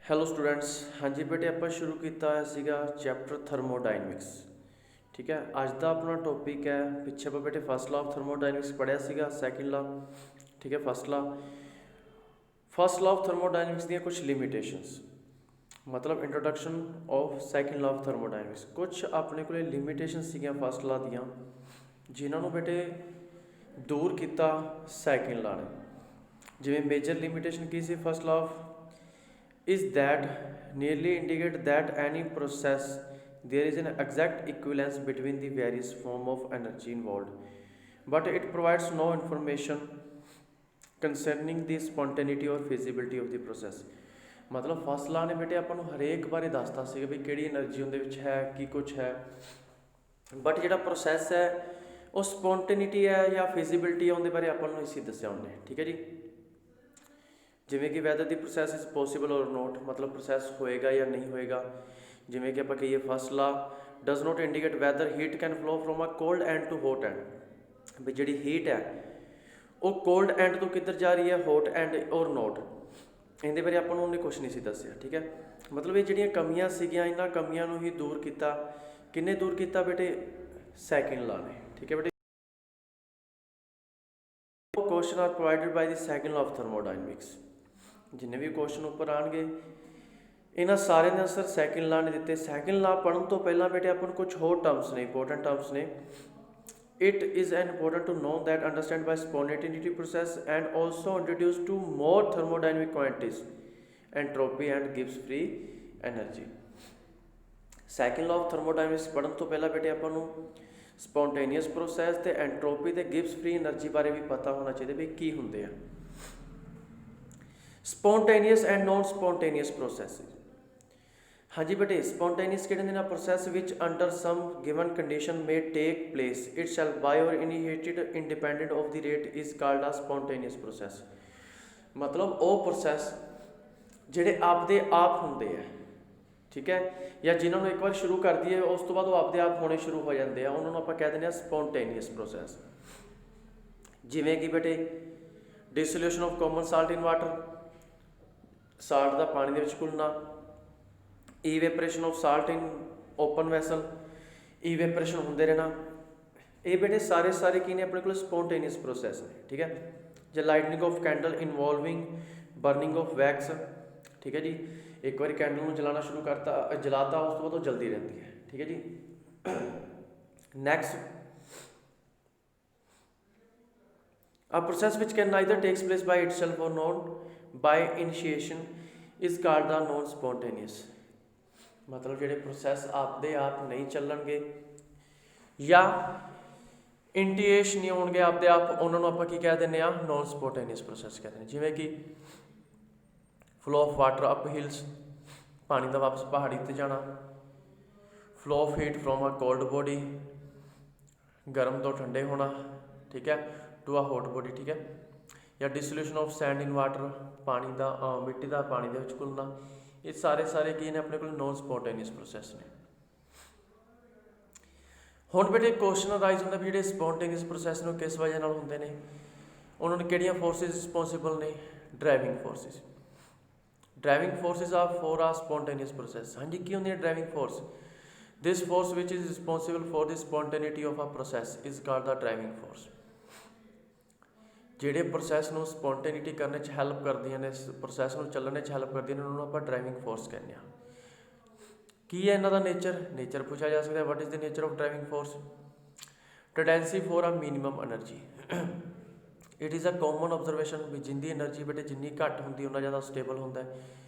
Hello students. ਹਾਂਜੀ ਬੇਟੇ, ਆਪਾਂ ਸ਼ੁਰੂ ਕੀਤਾ ਹੋਇਆ ਸੀਗਾ ਚੈਪਟਰ ਥਰਮੋਡਾਇਨਮਿਕਸ। ਠੀਕ ਹੈ, ਅੱਜ ਦਾ ਆਪਣਾ ਟੌਪਿਕ ਹੈ, ਪਿੱਛੇ ਆਪਾਂ ਬੇਟੇ ਫਸਟ ਲਾਅ ਆਫ ਥਰਮੋਡਾਇਨਮਿਕਸ ਪੜ੍ਹਿਆ ਸੀਗਾ, ਸੈਕਿੰਡ ਲਾਅ। ਠੀਕ ਹੈ, ਫਸਟ ਲਾਅ ਆਫ ਥਰਮੋਡਾਇਨਮਿਕਸ ਦੀਆਂ ਕੁਝ ਲਿਮਿਟੇਸ਼ਨਸ, ਮਤਲਬ introduction of second law of thermodynamics. ਕੁਝ ਆਪਣੇ ਕੋਲੇ ਲਿਮਿਟੇਸ਼ਨ ਸੀਗੀਆਂ ਫਸਟ ਲਾਅ ਦੀਆਂ, ਜਿਨ੍ਹਾਂ ਨੂੰ ਬੇਟੇ ਦੂਰ ਕੀਤਾ ਸੈਕਿੰਡ ਲਾਅ ਨੇ। ਜਿਵੇਂ major limitation Ki C first law of is that nearly indicate that any process there is an exact equivalence between the various form of energy involved, but it provides no information concerning the spontaneity or feasibility of the process। ਮਤਲਬ first ਲਾ ਨੇ ਬੇਟੇ ਆਪਾਂ ਨੂੰ ਹਰੇਕ ਬਾਰੇ ਦੱਸਤਾ ਸੀਗਾ ਵੀ ਕਿਹੜੀ એનર્ਜੀ ਉਹਦੇ ਵਿੱਚ ਹੈ, ਕੀ ਕੁਛ ਹੈ, ਬਟ ਜਿਹੜਾ ਪ੍ਰੋਸੈਸ ਹੈ ਉਹ ਸਪੌਂਟੇਨਿਟੀ ਹੈ ਜਾਂ ਫਿਜ਼ੀਬਿਲਿਟੀ ਹੈ ਉਹਦੇ ਬਾਰੇ ਆਪਾਂ ਨੂੰ ਇਸੇ ਦੱਸਿਆ ਉਹਨੇ। ਠੀਕ ਹੈ ਜੀ, ਜਿਵੇਂ ਕਿ weather the process is possible ਔਰ ਨੋਟ, ਮਤਲਬ ਪ੍ਰੋਸੈਸ ਹੋਏਗਾ ਜਾਂ ਨਹੀਂ ਹੋਏਗਾ। ਜਿਵੇਂ ਕਿ ਆਪਾਂ ਕਹੀਏ first law does not indicate whether heat can flow from a cold end to hot end, ਵੀ ਜਿਹੜੀ ਹੀਟ ਹੈ ਉਹ ਕੋਲਡ ਐਂਡ ਤੋਂ ਕਿੱਧਰ ਜਾ ਰਹੀ ਹੈ, ਹੌਟ ਐਂਡ ਔਰ ਨੋਟ। ਇਹਦੇ ਬਾਰੇ ਆਪਾਂ ਨੂੰ ਉਹਨੇ ਕੁਛ ਨਹੀਂ ਸੀ ਦੱਸਿਆ। ਠੀਕ ਹੈ, ਮਤਲਬ ਇਹ ਜਿਹੜੀਆਂ ਕਮੀਆਂ ਸੀਗੀਆਂ ਇਹਨਾਂ ਕਮੀਆਂ ਨੂੰ ਹੀ ਦੂਰ ਕੀਤਾ। ਕਿੰਨੇ ਦੂਰ ਕੀਤਾ ਬੇਟੇ? ਸੈਕਿੰਡ ਲਾ ਨੇ। ਠੀਕ ਹੈ ਬੇਟੇ, question R provided by the second law of ਥਰਮੋਡਾਇਨਮਿਕਸ। ਜਿੰਨੇ ਵੀ ਕੁਐਸਚਨ ਉੱਪਰ ਆਉਣਗੇ ਇਹਨਾਂ ਸਾਰਿਆਂ ਦੇ ਆਨਸਰ ਸੈਕਿੰਡ ਲਾ ਨੇ ਦਿੱਤੇ। ਸੈਕਿੰਡ ਲਾ ਪੜ੍ਹਨ ਤੋਂ ਪਹਿਲਾਂ ਬੇਟੇ ਆਪਾਂ ਨੂੰ ਕੁਝ ਹੋਰ ਟਰਮਸ ਨੇ, ਇੰਪੋਰਟੈਂਟ ਟਰਮਸ ਨੇ। It is important to know that understand by spontaneity process and also introduce to more thermodynamic quantities entropy and ਗਿਵਸ free energy. Second law of thermodynamics ਪੜ੍ਹਨ ਤੋਂ ਪਹਿਲਾਂ ਬੇਟੇ ਆਪਾਂ ਨੂੰ ਸਪੌਂਟੇਨੀਅਸ ਪ੍ਰੋਸੈਸ ਤੇ ਐਂਟਰੋਪੀ ਤੇ ਗਿਵਸ ਫ੍ਰੀ ਐਨਰਜੀ ਬਾਰੇ ਵੀ ਪਤਾ ਹੋਣਾ ਚਾਹੀਦਾ ਵੀ ਕੀ ਹੁੰਦੇ ਆ। Spontaneous and non spontaneous process. ਹਾਂਜੀ ਬੇਟੇ, ਸਪੌਂਟੇਨੀਅਸ ਕਿਹੜੇ ਨੇ ਨਾ, ਪ੍ਰੋਸੈਸ ਵਿੱਚ under some given condition may take place itself by or initiated independent of the rate is called a spontaneous process. ਮਤਲਬ ਉਹ ਪ੍ਰੋਸੈਸ ਜਿਹੜੇ ਆਪਦੇ ਆਪ ਹੁੰਦੇ ਆ, ਠੀਕ ਹੈ, ਜਾਂ ਜਿਨ੍ਹਾਂ ਨੂੰ ਇੱਕ ਵਾਰ ਸ਼ੁਰੂ ਕਰ ਦਈਏ ਉਸ ਤੋਂ ਬਾਅਦ ਉਹ ਆਪਦੇ ਆਪ ਹੋਣੇ ਸ਼ੁਰੂ ਹੋ ਜਾਂਦੇ ਆ, ਉਹਨਾਂ ਨੂੰ ਆਪਾਂ ਕਹਿ ਦਿੰਦੇ ਹਾਂ ਸਪੌਂਟੇਨੀਅਸ ਪ੍ਰੋਸੈਸ। ਜਿਵੇਂ ਕਿ ਬੇਟੇ dissolution of common salt in water, salt ਦਾ ਪਾਣੀ ਦੇ ਵਿੱਚ ਘੁਲਣਾ। Evaporation of salt in open vessel, evaporation ਹੁੰਦੇ ਰਹਿਣਾ। ਇਹ ਬੇਟੇ ਸਾਰੇ ਕੀ ਨੇ ਆਪਣੇ ਕੋਲ? ਸਪੌਂਟੇਨੀਅਸ ਪ੍ਰੋਸੈਸ ਨੇ। ਠੀਕ ਹੈ, ਜਾਂ lightning of candle involving burning of wax. ਠੀਕ ਹੈ ਜੀ, ਇੱਕ ਵਾਰੀ ਕੈਂਡਲ ਨੂੰ ਜਲਾਉਣਾ ਸ਼ੁਰੂ ਕਰਤਾ, ਜਲਾਤਾ, ਉਸ ਤੋਂ ਬਾਅਦ ਉਹ ਜਲਦੀ ਰਹਿੰਦੀ ਹੈ। ਠੀਕ ਹੈ ਜੀ, next a process which can neither takes place by itself or not by initiation is called the non spontaneous। ਮਤਲਬ ਜਿਹੜੇ ਪ੍ਰੋਸੈਸ ਆਪਦੇ ਆਪ ਨਹੀਂ ਚੱਲਣਗੇ ਜਾਂ ਇੰਟੀਏਸ਼ ਨਹੀਂ ਹੋਣਗੇ ਆਪਦੇ ਆਪ, ਉਹਨਾਂ ਨੂੰ ਆਪਾਂ ਕੀ ਕਹਿ ਦਿੰਦੇ ਆ? ਨੋਨ ਸਪੌਂਟੇਨੀਅਸ ਪ੍ਰੋਸੈਸ ਕਹਿੰਦੇ ਨੇ। ਜਿਵੇਂ ਕਿ flow of water up hills, ਪਾਣੀ ਦਾ ਵਾਪਸ ਪਹਾੜੀ 'ਤੇ ਜਾਣਾ। Flow of heat from a cold body, ਗਰਮ ਤੋਂ ਠੰਡੇ ਹੋਣਾ। ਠੀਕ ਹੈ, ਟੂ ਆ ਹੌਟ ਬੋਡੀ। ਠੀਕ ਹੈ, ਜਾਂ ਡਿਸੋਲਿਊਸ਼ਨ ਆਫ ਸੈਂਡ ਇਨ ਵਾਟਰ, ਪਾਣੀ ਦਾ ਮਿੱਟੀ ਦਾ ਪਾਣੀ ਦੇ ਵਿੱਚ ਘੁਲਣਾ। ਇਹ ਸਾਰੇ ਕੀ ਨੇ ਆਪਣੇ ਕੋਲ? ਨੋਨ ਸਪੌਂਟੇਨੀਅਸ ਪ੍ਰੋਸੈਸ ਨੇ। ਹੁਣ ਬੇਟੇ ਕੁਐਸਚਨ ਰਾਈਜ਼ ਹੁੰਦਾ ਵੀ ਜਿਹੜੇ ਸਪੌਂਟੇਨੀਅਸ ਪ੍ਰੋਸੈਸ ਨੂੰ ਕਿਸ ਵਜ੍ਹਾ ਨਾਲ ਹੁੰਦੇ ਨੇ, ਉਹਨਾਂ ਨੂੰ ਕਿਹੜੀਆਂ ਫੋਰਸਿਸ ਰਿਸਪੋਂਸੀਬਲ ਨੇ? Driving forces. Driving forces are for a spontaneous process. ਹਾਂਜੀ, ਕੀ ਹੁੰਦੀਆਂ driving force? This force which is responsible for the spontaneity of a process is called the driving force. ਜਿਹੜੇ ਪ੍ਰੋਸੈਸ ਨੂੰ ਸਪੌਂਟੇਨਿਟੀ ਕਰਨ 'ਚ help ਕਰਦੀਆਂ ਨੇ, ਪ੍ਰੋਸੈਸ ਨੂੰ ਚੱਲਣ 'ਚ ਹੈਲਪ ਕਰਦੀਆਂ ਨੇ, ਉਹਨਾਂ ਨੂੰ ਆਪਾਂ ਡਰਾਈਵਿੰਗ ਫੋਰਸ ਕਹਿੰਦੇ ਹਾਂ। ਕੀ ਹੈ ਇਹਨਾਂ ਦਾ ਨੇਚਰ ਪੁੱਛਿਆ ਜਾ ਸਕਦਾ। What is the nature of driving force? Tendency for a minimum energy. It is a common observation ਵੀ ਜਿੰਦੀ ਐਨਰਜੀ ਬੇਟੇ ਜਿੰਨੀ ਘੱਟ ਹੁੰਦੀ ਉਹਨਾਂ ਜ਼ਿਆਦਾ ਸਟੇਬਲ ਹੁੰਦਾ।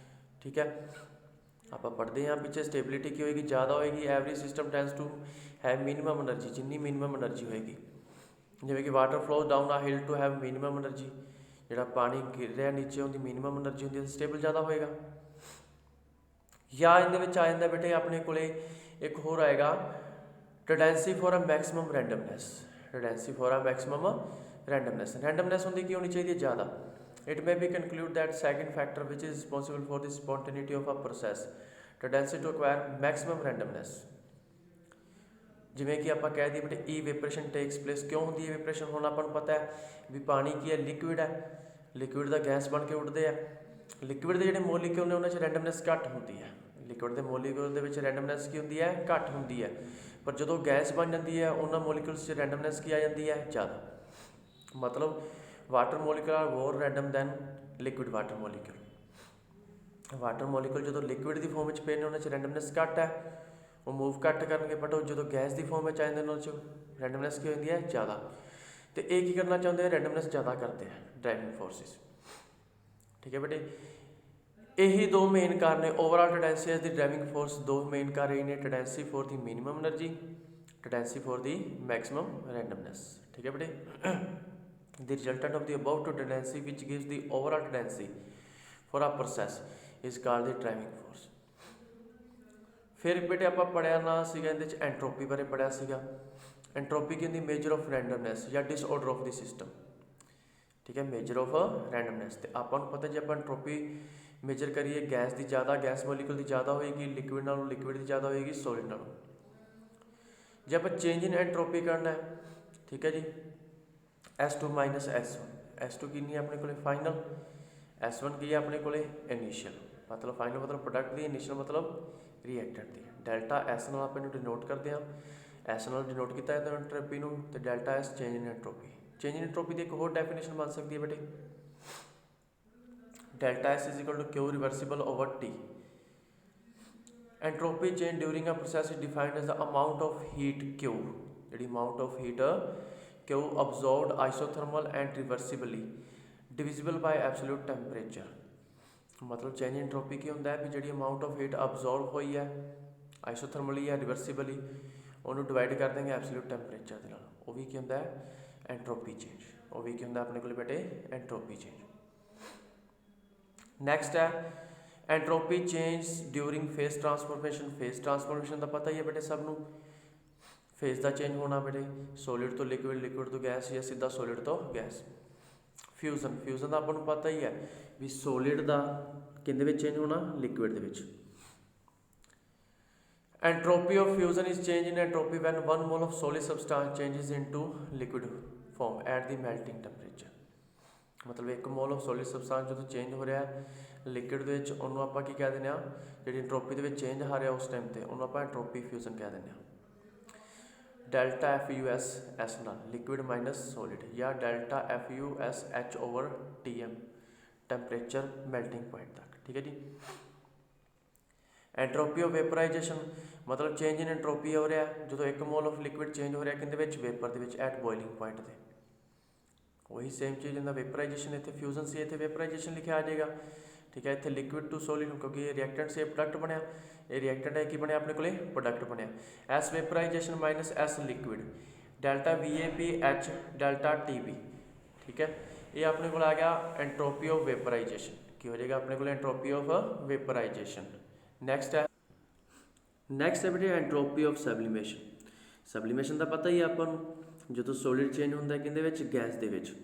ਠੀਕ ਹੈ, ਆਪਾਂ ਪੜ੍ਹਦੇ ਹਾਂ ਪਿੱਛੇ ਸਟੇਬਿਲਿਟੀ ਕੀ ਹੋਏਗੀ? ਜ਼ਿਆਦਾ ਹੋਏਗੀ। Every system tends to have minimum energy, ਜਿੰਨੀ ਮਿਨੀਮਮ ਐਨਰਜੀ ਹੋਏਗੀ। ਜਿਵੇਂ ਕਿ water flows down a hill to have minimum energy, ਜਿਹੜਾ ਪਾਣੀ ਗਿਰ ਰਿਹਾ ਨੀਚੇ ਉਹਦੀ ਮਿਨੀਮਮ ਐਨਰਜੀ ਹੁੰਦੀ ਹੈ, ਸਟੇਬਲ ਜ਼ਿਆਦਾ ਹੋਏਗਾ। ਜਾਂ ਇਹਦੇ ਵਿੱਚ ਆ ਜਾਂਦਾ ਬੇਟੇ ਆਪਣੇ ਕੋਲੇ ਇੱਕ ਹੋਰ ਆਏਗਾ tendency for a maximum randomness. Tendency for a maximum randomness ਹੁੰਦੀ ਕੀ ਹੋਣੀ ਚਾਹੀਦੀ ਹੈ? ਜ਼ਿਆਦਾ। It may be conclude that second factor which is responsible for the spontaneity of a process tendency to acquire maximum randomness. ਜਿਵੇਂ ਕਿ ਆਪਾਂ ਕਹਿ ਦਈਏ ਬੇਟੇ ਈਵੈਪਰੇਸ਼ਨ ਟੇਕਸ ਪਲੇਸ। ਕਿਉਂ ਹੁੰਦੀ ਹੈ ਈਵੈਪਰੇਸ਼ਨ? ਹੁਣ ਆਪਾਂ ਨੂੰ ਪਤਾ ਹੈ ਵੀ ਪਾਣੀ ਕੀ ਹੈ? ਲਿਕੁਇਡ ਹੈ। ਲਿਕੁਇਡ ਦਾ ਗੈਸ ਬਣ ਕੇ ਉੱਡਦੇ ਆ। ਲਿਕੁਇਡ ਦੇ ਜਿਹੜੇ ਮੋਲੀਕਿਊਲ ਨੇ ਉਹਨਾਂ 'ਚ ਰੈਂਡਮਨੈਸ ਘੱਟ ਹੁੰਦੀ ਹੈ। ਲਿਕੁਇਡ ਦੇ ਮੋਲੀਕਿਊਲ ਦੇ ਵਿੱਚ ਰੈਂਡਮਨੈਸ ਕੀ ਹੁੰਦੀ ਹੈ, ਘੱਟ ਹੁੰਦੀ ਹੈ। ਪਰ ਜਦੋਂ ਗੈਸ ਬਣ ਜਾਂਦੀ ਹੈ ਉਹਨਾਂ ਮੋਲੀਕਿਊਲਸ 'ਚ ਰੈਂਡਮਨੈਸ ਕੀ ਆ ਜਾਂਦੀ ਹੈ, ਜ਼ਿਆਦਾ। ਮਤਲਬ water molecule are more random than liquid water molecule. Water molecule ਜਦੋਂ ਲਿਕੁਇਡ ਦੀ ਫੋਰਮ ਵਿੱਚ ਪਏ ਨੇ ਉਹਨਾਂ 'ਚ ਰੈਂਡਮਨੈਸ ਘੱਟ ਹੈ, ਉਹ ਮੂਵ ਘੱਟ ਕਰਨਗੇ। ਬਟ ਉਹ ਜਦੋਂ ਗੈਸ ਦੀ ਫੋਰਮ ਵਿੱਚ ਆ ਜਾਂਦੇ ਉਹਨਾਂ 'ਚ ਰੈਂਡਮਨੈਸ ਕੀ ਹੋ ਜਾਂਦੀ ਹੈ, ਜ਼ਿਆਦਾ। ਅਤੇ ਇਹ ਕੀ ਕਰਨਾ ਚਾਹੁੰਦੇ ਆ, ਰੈਂਡਮਨੈਸ ਜ਼ਿਆਦਾ ਕਰਦੇ ਆ ਡਰਾਈਵਿੰਗ ਫੋਰਸਿਸ। ਠੀਕ ਹੈ ਬੇਟੇ, ਇਹੀ ਦੋ ਮੇਨ ਕਾਰਨ ਨੇ ਓਵਰਆਲ ਟੈਂਡੈਂਸੀ ਦੀ ਡਰਾਈਵਿੰਗ ਫੋਰਸ। ਦੋ ਮੇਨ ਕਾਰਨ ਇਹ ਨੇ, ਟੈਂਡੈਂਸੀ ਫੋਰ ਦੀ ਮਿਨੀਮਮ ਐਨਰਜੀ, ਟੈਂਡੈਂਸੀ ਫੋਰ ਦੀ ਮੈਕਸਿਮਮ ਰੈਂਡਮਨੈਸ। ਠੀਕ ਹੈ ਬੇਟੇ, the resultant of the above two tendency which gives the overall tendency for a process is called the driving force। ਫਿਰ ਬੇਟੇ ਆਪਾਂ ਪੜ੍ਹਿਆ ਨਾ ਸੀਗਾ ਇਹਦੇ 'ਚ ਐਂਟਰੋਪੀ ਬਾਰੇ ਪੜ੍ਹਿਆ ਸੀਗਾ। ਐਂਟਰੋਪੀ ਕੀ ਹੁੰਦੀ, ਮੇਜਰ ਆਫ ਰੈਂਡਮਨੈਸ ਜਾਂ ਡਿਸਆਰਡਰ ਆਫ ਦੀ ਸਿਸਟਮ। ਠੀਕ ਹੈ, ਮੇਜਰ ਆਫ ਰੈਂਡਮਨੈਸ। ਅਤੇ ਆਪਾਂ ਨੂੰ ਪਤਾ ਜੇ ਆਪਾਂ ਐਂਟਰੋਪੀ ਮੇਜਰ ਕਰੀਏ, ਗੈਸ ਦੀ ਜ਼ਿਆਦਾ, ਗੈਸ ਮੋਲੀਕੂਲ ਦੀ ਜ਼ਿਆਦਾ ਹੋਏਗੀ, ਲਿਕੁਇਡ ਨਾਲੋਂ ਲਿਕੁਇਡ ਦੀ ਜ਼ਿਆਦਾ ਹੋਏਗੀ, ਸੋਲਿਡ ਨਾਲੋਂ। ਜੇ ਆਪਾਂ ਚੇਂਜ ਇਨ ਐਂਟਰੋਪੀ ਕਰਨਾ ਹੈ, ਠੀਕ ਹੈ ਜੀ, S2 ਮਾਈਨਸ S1। S2 ਕਿੰਨੀ ਹੈ ਆਪਣੇ ਕੋਲ, ਫਾਈਨਲ। S1 ਕੀ ਹੈ ਆਪਣੇ ਕੋਲ, ਇਨੀਸ਼ੀਅਲ। ਮਤਲਬ ਫਾਈਨਲ ਮਤਲਬ ਪ੍ਰੋਡਕਟ ਦੀ, ਇਨੀਸ਼ੀਅਲ ਮਤਲਬ ਰਿਐਕਟੈਂਟ ਦੀ। ਡੈਲਟਾ S ਨਾਲ ਆਪਾਂ ਇਹਨੂੰ ਡਿਨੋਟ ਕਰਦੇ ਹਾਂ, S ਨਾਲ ਡਿਨੋਟ ਕੀਤਾ ਜਾਂਦਾ ਐਂਟਰੋਪੀ ਨੂੰ, ਅਤੇ delta S change in entropy. Change in entropy ਦੀ ਇੱਕ ਹੋਰ ਡੈਫੀਨੇਸ਼ਨ ਬਣ ਸਕਦੀ ਹੈ ਬੇਟੇ, delta S is equal to Q reversible over T। Entropy change during a process is defined as the amount of heat Q, ਜਿਹੜੀ amount of heat Q absorbed isothermal and reversibly divisible by absolute temperature। ਮਤਲਬ change ਐਂਟਰੋਪੀ ਕੀ ਹੁੰਦਾ ਹੈ ਵੀ ਜਿਹੜੀ amount of heat absorb ਹੋਈ ਹੈ ਆਈਸੋਥਰਮਲੀ ਜਾਂ ਰਿਵਰਸੀਬਲੀ, ਉਹਨੂੰ divide ਕਰ ਦੇਂਗੇ ਐਬਸੋਲੂਟ ਟੈਂਪਰੇਚਰ ਦੇ ਨਾਲ, ਉਹ ਵੀ ਕੀ ਹੁੰਦਾ ਹੈ, ਐਂਟਰੋਪੀ ਚੇਂਜ। ਉਹ ਵੀ ਕੀ ਹੁੰਦਾ ਆਪਣੇ ਕੋਲ ਬੇਟੇ, ਐਂਟਰੋਪੀ ਚੇਂਜ। ਨੈਕਸਟ ਹੈ ਐਂਟਰੋਪੀ ਚੇਂਜ ਡਿਊਰਿੰਗ ਫੇਸ ਟਰਾਂਸਫੋਰਮੇਸ਼ਨ। ਫੇਸ ਟਰਾਂਸਫੋਰਮੇਸ਼ਨ ਦਾ ਪਤਾ ਹੀ ਹੈ ਬੇਟੇ ਸਭ ਨੂੰ, ਫੇਸ ਦਾ ਚੇਂਜ ਹੋਣਾ ਬੇਟੇ, ਸੋਲਿਡ ਤੋਂ ਲਿਕੁਇਡ, ਲਿਕੁਇਡ ਤੋਂ ਗੈਸ, ਜਾਂ ਸਿੱਧਾ ਸੋਲਿਡ ਤੋਂ ਗੈਸ। ਫਿਊਜ਼ਨ, ਫਿਊਜ਼ਨ ਦਾ ਆਪਾਂ ਨੂੰ ਪਤਾ ਹੀ ਹੈ ਵੀ ਸੋਲਿਡ ਦਾ ਕਿਹਦੇ ਵਿੱਚ ਚੇਂਜ ਹੋਣਾ, ਲਿਕੁਇਡ ਦੇ ਵਿੱਚ। Entropy of fusion is change in entropy when 1 mole of solid substance changes into liquid form at the melting temperature. ਮਤਲਬ 1 ਮੋਲ ਆਫ ਸੋਲਿਡ ਸਬਸਟੈਂਸ ਜਦੋਂ ਚੇਂਜ ਹੋ ਰਿਹਾ ਲਿਕੁਇਡ ਦੇ ਵਿੱਚ, ਉਹਨੂੰ ਆਪਾਂ ਕੀ ਕਹਿ ਦਿੰਦੇ ਹਾਂ, ਜਿਹੜੀ ਐਂਟਰੋਪੀ ਦੇ ਵਿੱਚ ਚੇਂਜ ਆ ਰਿਹਾ ਉਸ ਟਾਈਮ 'ਤੇ, ਉਹਨੂੰ ਆਪਾਂ ਐਂਟਰੋਪੀ ਫਿਊਜ਼ਨ ਕਹਿ ਦਿੰਦੇ ਹਾਂ। ਡੈਲਟਾ FUS S ਨਾਲ, ਲਿਕੁਇਡ ਮਾਈਨਸ ਸੋਲਿਡ, ਜਾਂ delta FUS H over TM, temperature melting point ਤੱਕ। ਠੀਕ ਹੈ ਜੀ। ਐਂਟਰੋਪੀ ਆਫ ਵੇਪਰਾਈਜੇਸ਼ਨ, ਮਤਲਬ ਚੇਂਜ ਇਨ ਐਂਟਰੋਪੀ ਹੋ ਰਿਹਾ ਜਦੋਂ 1 ਮੋਲ ਆਫ ਲਿਕੁਇਡ ਚੇਂਜ ਹੋ ਰਿਹਾ ਕਿਹਦੇ ਵਿੱਚ, ਵੇਪਰ ਦੇ ਵਿੱਚ, ਐਟ ਬੋਇਲਿੰਗ ਪੁਆਇੰਟ 'ਤੇ। ਉਹੀ ਸੇਮ ਚੀਜ਼ ਹੁੰਦਾ, ਵੇਪਰਾਈਜੇਸ਼ਨ ਇੱਥੇ ਫਿਊਜ਼ਨ ਸੀ, ਇੱਥੇ ਵੇਪਰਾਈਜੇਸ਼ਨ ਲਿਖਿਆ ਆ ਜਾਏਗਾ। ਠੀਕ ਹੈ, ਇੱਥੇ ਲਿਕੁਇਡ ਟੂ ਸੋਲਿਡ, ਕਿਉਂਕਿ ਇਹ ਰਿਐਕਟੈਂਟ ਸੀ, ਇਹ ਪ੍ਰੋਡਕਟ ਬਣਿਆ, ਇਹ ਰਿਐਕਟੈਂਟ ਹੈ ਕੀ ਬਣਿਆ ਆਪਣੇ ਕੋਲੇ, ਪ੍ਰੋਡਕਟ ਬਣਿਆ। S vaporisation minus S liquid, delta VAPH delta TB। ਠੀਕ ਹੈ, ਇਹ ਆਪਣੇ ਕੋਲ ਆ ਗਿਆ ਐਂਟਰੋਪੀ ਆਫ ਵੇਪਰਾਈਜੇਸ਼ਨ। ਕੀ ਹੋ ਜਾਏਗਾ ਆਪਣੇ ਕੋਲ, ਐਂਟਰੋਪੀ ਆਫ ਵੇਪਰਾਈਜੇਸ਼ਨ। ਨੈਕਸਟ ਹੈ ਬੇਟੇ ਐਂਟਰੋਪੀ ਆਫ ਸਬਲੀਮੇਸ਼ਨ। ਸਬਲੀਮੇਸ਼ਨ ਦਾ ਪਤਾ ਹੀ ਆਪਾਂ ਨੂੰ, ਜਦੋਂ ਸੋਲਿਡ ਚੇਂਜ ਹੁੰਦਾ ਕਿਹਦੇ ਵਿੱਚ, ਗੈਸ ਦੇ ਵਿੱਚ।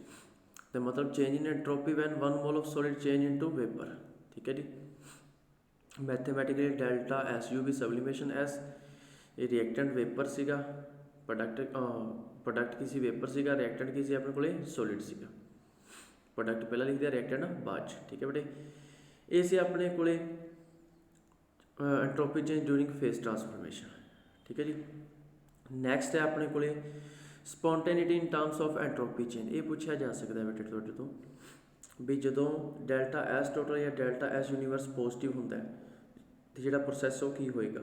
ਤੇ ਮਤਲਬ change in entropy when 1 mole of solid change into vapour. ਠੀਕ ਹੈ ਜੀ। ਮੈਥੇਮੈਟਿਕਲੀ ਡੈਲਟਾ SU ਵੀ ਸਬਲੀਮੇਸ਼ਨ S, ਇਹ ਰਿਐਕਟੈਂਟ ਵੇਪਰ ਸੀਗਾ, ਪ੍ਰੋਡਕਟ ਕੀ ਸੀ, ਵੇਪਰ ਸੀਗਾ, ਰਿਐਕਟੈਂਟ ਕੀ ਸੀ ਆਪਣੇ ਕੋਲੇ, ਸੋਲਿਡ ਸੀਗਾ। ਪ੍ਰੋਡਕਟ ਪਹਿਲਾਂ ਲਿਖਦੇ, ਰਿਐਕਟੈਂਟ ਬਾਅਦ 'ਚ। ਠੀਕ ਹੈ ਬੇਟੇ, ਇਹ ਸੀ ਆਪਣੇ ਕੋਲੇ ਐਂਟਰੋਪੀ ਚੇਂਜ ਡਿਊਰਿੰਗ ਫੇਸ ਟਰਾਂਸਫੋਰਮੇਸ਼ਨ। ਠੀਕ ਹੈ ਜੀ। ਨੈਕਸਟ ਹੈ ਆਪਣੇ ਕੋਲੇ ਸਪੋਂਟੇਨਿਟੀ ਇਨ ਟਰਮਸ ਆਫ ਐਂਟਰੋਪੀ ਚੇਂਜ। ਇਹ ਪੁੱਛਿਆ ਜਾ ਸਕਦਾ ਬੇਟੇ ਤੁਹਾਡੇ ਤੋਂ ਵੀ ਜਦੋਂ ਡੈਲਟਾ S ਟੋਟਲ ਜਾਂ ਡੈਲਟਾ S ਯੂਨੀਵਰਸ ਪੋਜ਼ੀਟਿਵ ਹੁੰਦਾ ਅਤੇ ਜਿਹੜਾ ਪ੍ਰੋਸੈਸ ਉਹ ਕੀ ਹੋਏਗਾ,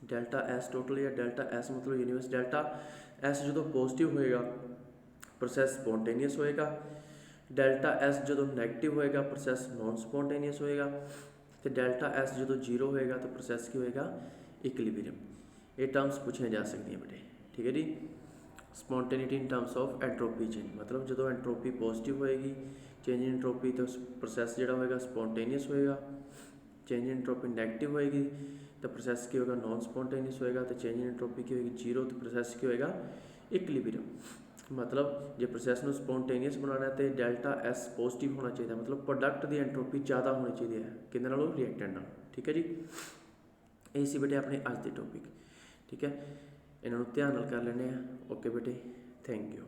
ਡੈਲਟਾ S ਟੋਟਲ ਜਾਂ ਡੈਲਟਾ S ਮਤਲਬ ਯੂਨੀਵਰਸ, ਡੈਲਟਾ S ਜਦੋਂ ਪੋਜ਼ੀਟਿਵ ਹੋਏਗਾ ਪ੍ਰੋਸੈਸ ਸਪੋਂਟੇਨੀਅਸ ਹੋਏਗਾ, ਡੈਲਟਾ S ਜਦੋਂ ਨੈਗੇਟਿਵ ਹੋਏਗਾ ਪ੍ਰੋਸੈਸ ਨੋਨ ਸਪੋਂਟੇਨੀਅਸ ਹੋਏਗਾ, ਅਤੇ ਡੈਲਟਾ S ਜਦੋਂ 0 ਹੋਏਗਾ ਤਾਂ ਪ੍ਰੋਸੈਸ ਕੀ ਹੋਏਗਾ, ਇਕਲਿਬਰੀਅਮ। ਇਹ ਟਰਮਸ ਪੁੱਛੀਆਂ ਜਾ ਸਕਦੀਆਂ ਬੇਟੇ। ਠੀਕ ਹੈ ਜੀ। ਸਪੋਂਟੇਨਿਟੀ ਇਨ ਟਰਮਸ ਆਫ ਐਂਟਰੋਪੀ ਚੇਂਜ, ਮਤਲਬ ਜਦੋਂ ਐਂਟਰੋਪੀ ਪੋਜ਼ੀਟਿਵ ਹੋਏਗੀ, ਚੇਂਜ ਇਨ ਐਂਟਰੋਪੀ ਤਾਂ ਪ੍ਰੋਸੈਸ ਜਿਹੜਾ ਹੋਏਗਾ ਸਪੋਂਟੇਨੀਅਸ ਹੋਏਗਾ, ਚੇਂਜ ਇਨ ਐਂਟਰੋਪੀ ਨੈਗੇਟਿਵ ਹੋਏਗੀ ਤਾਂ ਪ੍ਰੋਸੈਸ ਕੀ ਹੋਏਗਾ, ਨੋਨ ਸਪੋਂਟੇਨੀਅਸ ਹੋਏਗਾ, ਅਤੇ ਚੇਂਜ ਇਨ ਐਂਟਰੋਪੀ ਕੀ ਹੋਏਗੀ, 0, ਤਾਂ ਪ੍ਰੋਸੈਸ ਕੀ ਹੋਏਗਾ, ਇਕਲਿਬਰੀਅਮ। ਮਤਲਬ ਜੇ ਪ੍ਰੋਸੈਸ ਨੂੰ ਸਪੋਂਟੇਨੀਅਸ ਬਣਾਉਣਾ ਤੇ ਡੈਲਟਾ S ਪੋਜ਼ੀਟਿਵ ਹੋਣਾ ਚਾਹੀਦਾ, ਮਤਲਬ ਪ੍ਰੋਡਕਟ ਦੀ ਐਂਟਰੋਪੀ ਜ਼ਿਆਦਾ ਹੋਣੀ ਚਾਹੀਦੀ ਹੈ ਕਿਹਦੇ ਨਾਲੋਂ, ਰਿਐਕਟੈਂਟ ਨਾਲ। ਠੀਕ ਹੈ ਜੀ। ਇਹ ਸੀ ਬੇਟੇ ਆਪਣੇ ਅੱਜ ਦੇ ਟੌਪਿਕ। ਠੀਕ ਹੈ, ਇਹਨਾਂ ਨੂੰ ਧਿਆਨ ਨਾਲ ਕਰ ਲੈਂਦੇ ਹਾਂ। ਓਕੇ ਬੇਟੇ, ਥੈਂਕ ਯੂ।